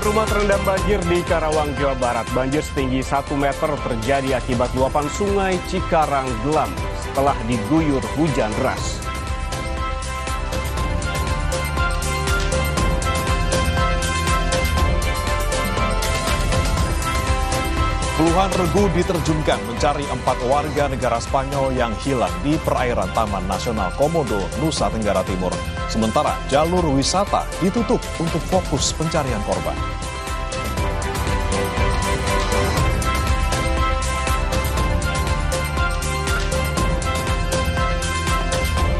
Puluhan rumah terendam banjir di Karawang, Jawa Barat. Banjir setinggi 1 meter terjadi akibat luapan sungai Cikarang Gelam setelah diguyur hujan deras. Puluhan regu diterjunkan mencari 4 warga negara Spanyol yang hilang di perairan Taman Nasional Komodo, Nusa Tenggara Timur. Sementara jalur wisata ditutup untuk fokus pencarian korban.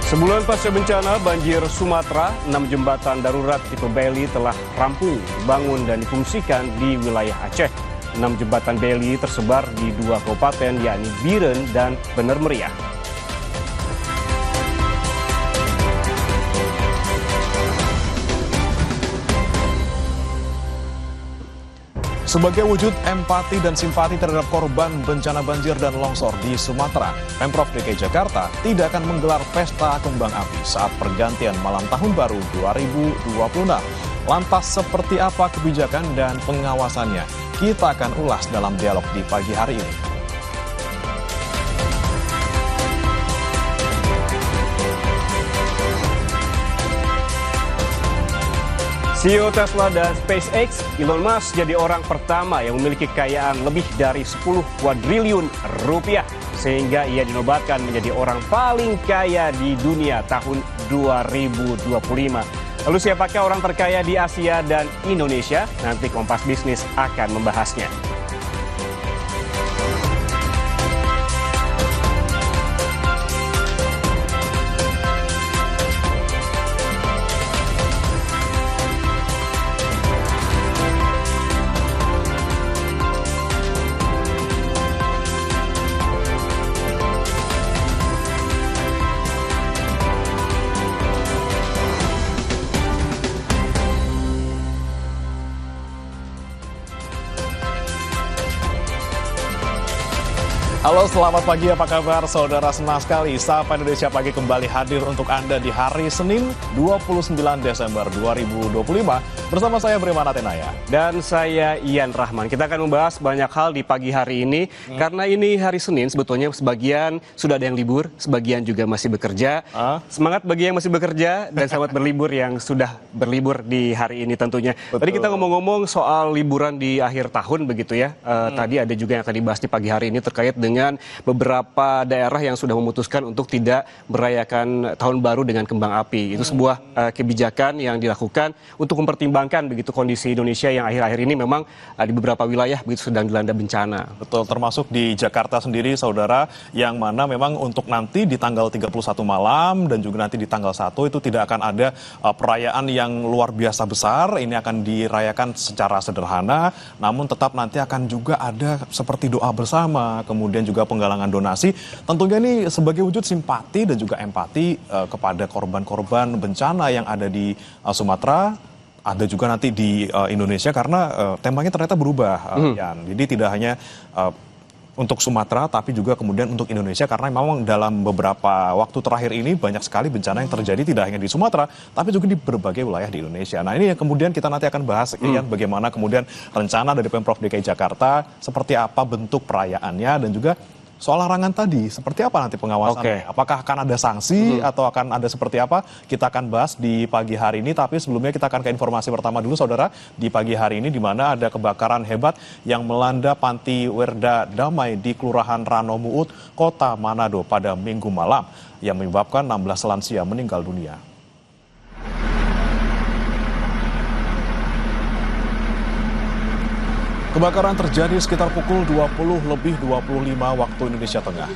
Sebulan pasca bencana banjir Sumatera, 6 jembatan darurat tipe Bailey telah rampung, dibangun dan difungsikan di wilayah Aceh. 6 jembatan Bailey tersebar di 2 kabupaten, yakni Biren dan Bener Meriah. Sebagai wujud empati dan simpati terhadap korban bencana banjir dan longsor di Sumatera, Pemprov DKI Jakarta tidak akan menggelar pesta kembang api saat pergantian malam tahun baru 2026. Lantas seperti apa kebijakan dan pengawasannya? Kita akan ulas dalam dialog di pagi hari ini. CEO Tesla dan SpaceX, Elon Musk jadi orang pertama yang memiliki kekayaan lebih dari 10 kuadriliun rupiah. Sehingga ia dinobatkan menjadi orang paling kaya di dunia tahun 2025. Lalu siapakah orang terkaya di Asia dan Indonesia? Nanti Kompas Bisnis akan membahasnya. Halo, selamat pagi. Apa kabar saudara? Senang sekali Sapa Indonesia Pagi kembali hadir untuk Anda di hari Senin 29 Desember 2025 bersama saya Bremana Tenaya. Dan saya Ian Rahman. Kita akan membahas banyak hal di pagi hari ini. Karena ini hari Senin, sebetulnya sebagian sudah ada yang libur, sebagian juga masih bekerja. Semangat bagi yang masih bekerja dan selamat berlibur yang sudah berlibur di hari ini tentunya. Betul. Tadi kita ngomong-ngomong soal liburan di akhir tahun begitu ya. Tadi ada juga yang akan dibahas di pagi hari ini terkait dengan beberapa daerah yang sudah memutuskan untuk tidak merayakan tahun baru dengan kembang api. Itu sebuah kebijakan yang dilakukan untuk mempertimbangkan begitu kondisi Indonesia yang akhir-akhir ini memang di beberapa wilayah begitu sedang dilanda bencana. Betul, termasuk di Jakarta sendiri saudara, yang mana memang untuk nanti di tanggal 31 malam dan juga nanti di tanggal 1 itu tidak akan ada perayaan yang luar biasa besar. Ini akan dirayakan secara sederhana, namun tetap nanti akan juga ada seperti doa bersama, kemudian juga penggalangan donasi. Tentunya ini sebagai wujud simpati dan juga empati kepada korban-korban bencana yang ada di Sumatera, ada juga nanti di Indonesia, karena temanya ternyata berubah, Yan. Jadi tidak hanya untuk Sumatera, tapi juga kemudian untuk Indonesia, karena memang dalam beberapa waktu terakhir ini banyak sekali bencana yang terjadi tidak hanya di Sumatera, tapi juga di berbagai wilayah di Indonesia. Nah, ini yang kemudian kita nanti akan bahas, Ian, bagaimana kemudian rencana dari Pemprov DKI Jakarta, seperti apa bentuk perayaannya, dan juga soal larangan tadi, seperti apa nanti pengawasannya? Apakah akan ada sanksi atau akan ada seperti apa? Kita akan bahas di pagi hari ini, tapi sebelumnya kita akan ke informasi pertama dulu saudara. Di pagi hari ini di mana ada kebakaran hebat yang melanda Panti Werda Damai di Kelurahan Ranomuut, Kota Manado pada Minggu malam yang menyebabkan 16 lansia meninggal dunia. Kebakaran terjadi sekitar pukul 20:25 waktu Indonesia Tengah.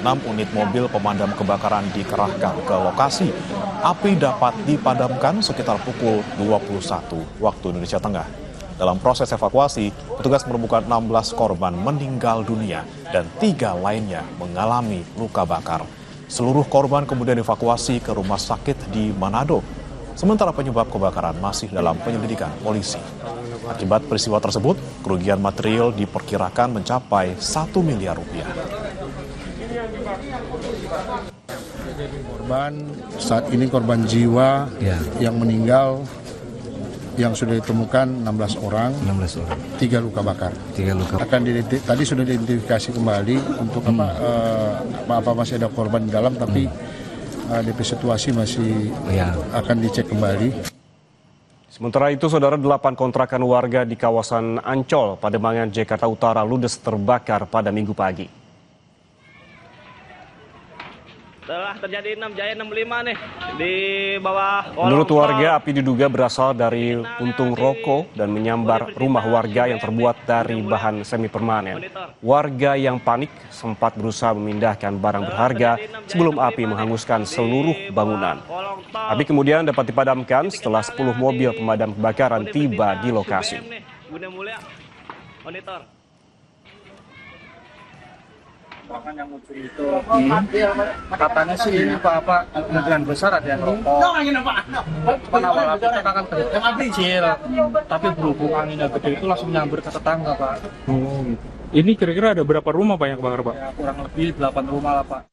6 unit mobil pemadam kebakaran dikerahkan ke lokasi. Api dapat dipadamkan sekitar pukul 21 waktu Indonesia Tengah. Dalam proses evakuasi, petugas menemukan 16 korban meninggal dunia dan 3 lainnya mengalami luka bakar. Seluruh korban kemudian dievakuasi ke rumah sakit di Manado. Sementara penyebab kebakaran masih dalam penyelidikan polisi. Akibat peristiwa tersebut, kerugian material diperkirakan mencapai 1 miliar rupiah. Korban saat ini korban jiwa yang meninggal Yang sudah ditemukan 16 orang, 3 luka bakar. 3 luka. Tadi sudah diidentifikasi kembali untuk apa masih ada korban di dalam, tapi DP situasi masih akan dicek kembali. Sementara itu, saudara, 8 kontrakan warga di kawasan Ancol, Pademangan, Jakarta Utara ludes terbakar pada Minggu pagi. Telah terjadi 6 Jaya 65 nih di bawah kolong. Menurut warga, api diduga berasal dari puntung rokok dan menyambar rumah warga yang terbuat dari bahan semi permanen. Warga yang panik sempat berusaha memindahkan barang berharga sebelum api menghanguskan seluruh bangunan. Api kemudian dapat dipadamkan setelah 10 mobil pemadam kebakaran tiba di lokasi. Yang muncul itu katanya sih ini Pak kemungkinan besar ada yang rokok. Awal api kan kecil, tapi berhubung anginnya gede itu langsung nyamber ke tetangga Pak. Ini kira-kira ada berapa rumah Pak yang kebakar Pak? Ya, kurang lebih 8 rumah lah Pak.